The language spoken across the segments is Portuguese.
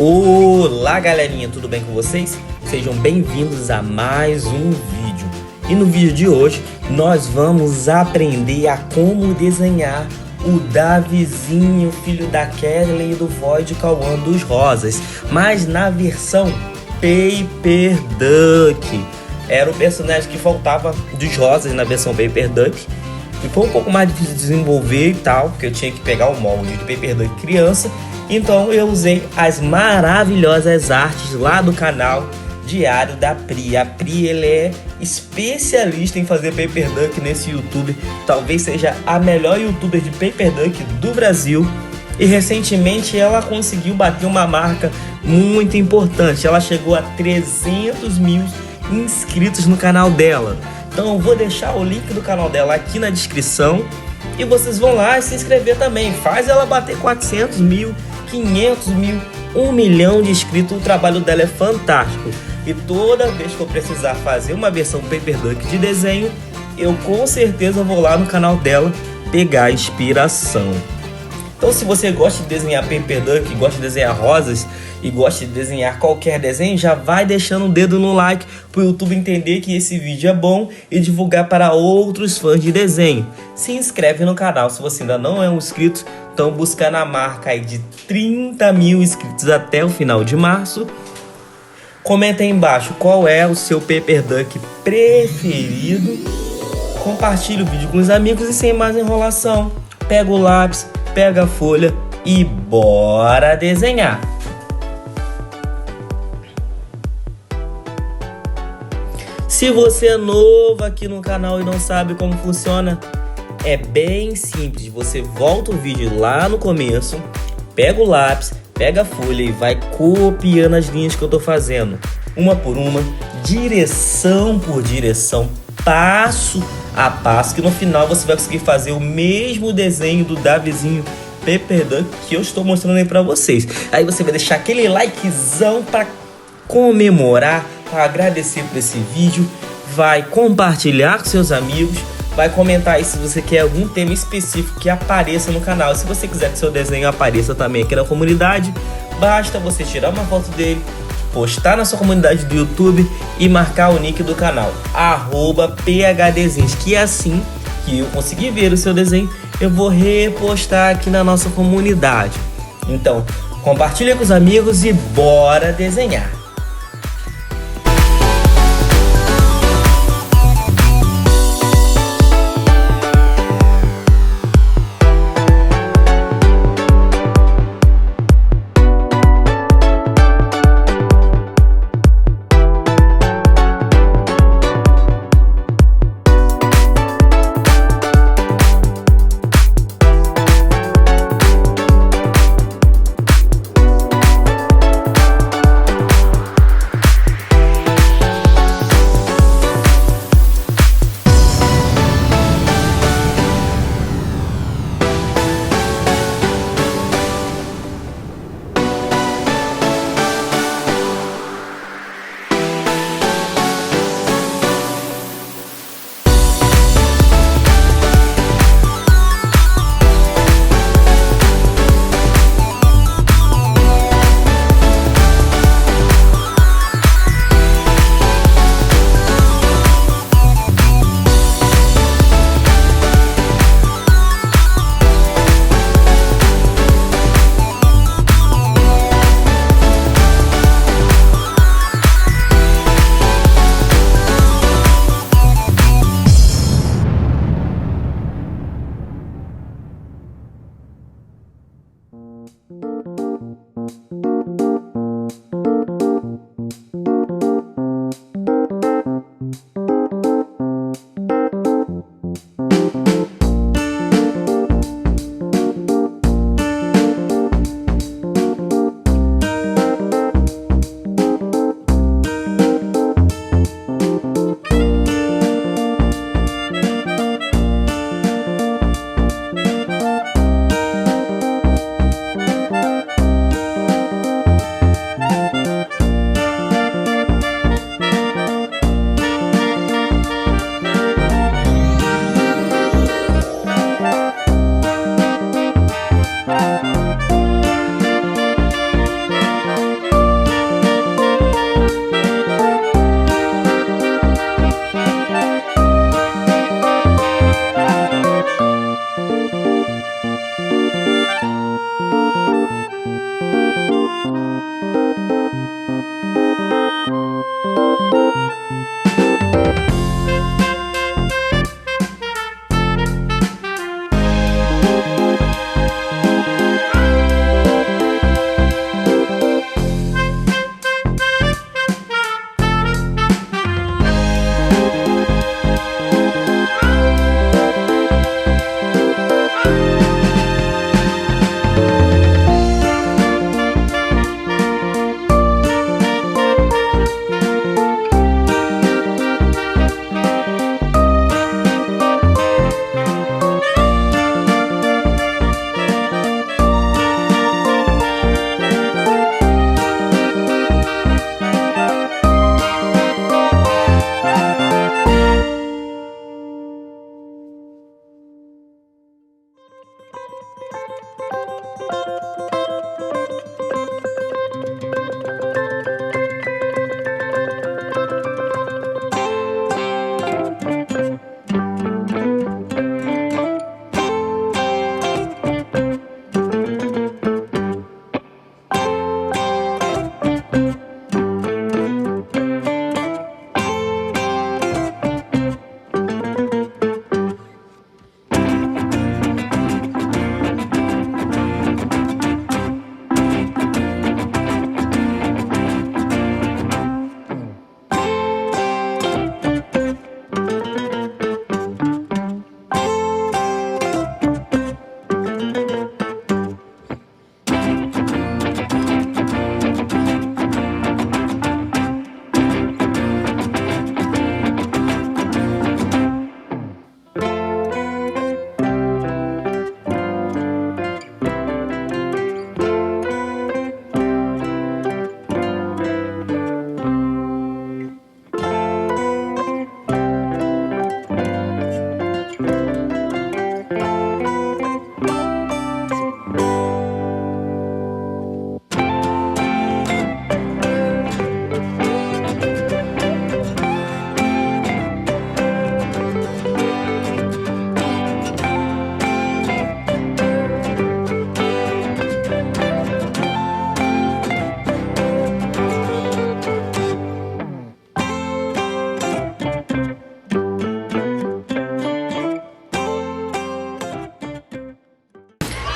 Olá galerinha, tudo bem com vocês? Sejam bem-vindos a mais um vídeo. E no vídeo de hoje nós vamos aprender a como desenhar o Davizinho, filho da Kelly e do Void Cauã dos Rosas, mas na versão Paper Duck. Era o personagem que faltava dos Rosas na versão Paper Duck. Ficou um pouco mais difícil de desenvolver e tal, porque eu tinha que pegar o molde de Paper Duck criança. Então eu usei as maravilhosas artes lá do canal diário da Pri. A Pri, ele é especialista em fazer Paper Duck nesse YouTube. Talvez seja a melhor youtuber de Paper Duck do Brasil. E recentemente ela conseguiu bater uma marca muito importante. Ela chegou a 300 mil inscritos no canal dela. Então eu vou deixar o link do canal dela aqui na descrição. E vocês vão lá e se inscrever também. Faz ela bater 400 mil, 500 mil, 1 milhão de inscritos. O trabalho dela é fantástico. E toda vez que eu precisar fazer uma versão Paper Duck de desenho, eu com certeza vou lá no canal dela pegar inspiração. Então se você gosta de desenhar Paper Duck, gosta de desenhar rosas e gosta de desenhar qualquer desenho, já vai deixando um dedo no like para o YouTube entender que esse vídeo é bom e divulgar para outros fãs de desenho. Se inscreve no canal se você ainda não é um inscrito, então busca na marca aí de 30 mil inscritos até o final de março. Comenta aí embaixo qual é o seu Paper Duck preferido. Compartilhe o vídeo com os amigos e sem mais enrolação, pega o lápis, pega a folha e bora desenhar. Se você é novo aqui no canal e não sabe como funciona, é bem simples. Você volta o vídeo lá no começo, pega o lápis, pega a folha e vai copiando as linhas que eu tô fazendo, uma por uma, direção por direção, passo a passo, que no final você vai conseguir fazer o mesmo desenho do Davizinho Paper Duck que eu estou mostrando aí pra vocês. Aí você vai deixar aquele likezão pra comemorar, para agradecer por esse vídeo, vai compartilhar com seus amigos, vai comentar aí se você quer algum tema específico que apareça no canal. Se você quiser que seu desenho apareça também aqui na comunidade, basta você tirar uma foto dele, postar na sua comunidade do YouTube e marcar o nick do canal, @PHDesenhos, que é assim que eu conseguir ver o seu desenho, eu vou repostar aqui na nossa comunidade. Então, compartilha com os amigos e bora desenhar!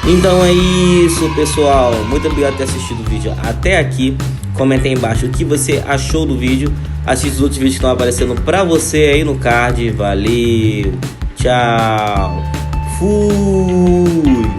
Então é isso, pessoal. Muito obrigado por ter assistido o vídeo até aqui. Comenta aí embaixo o que você achou do vídeo. Assista os outros vídeos que estão aparecendo pra você aí no card. Valeu, tchau, fui.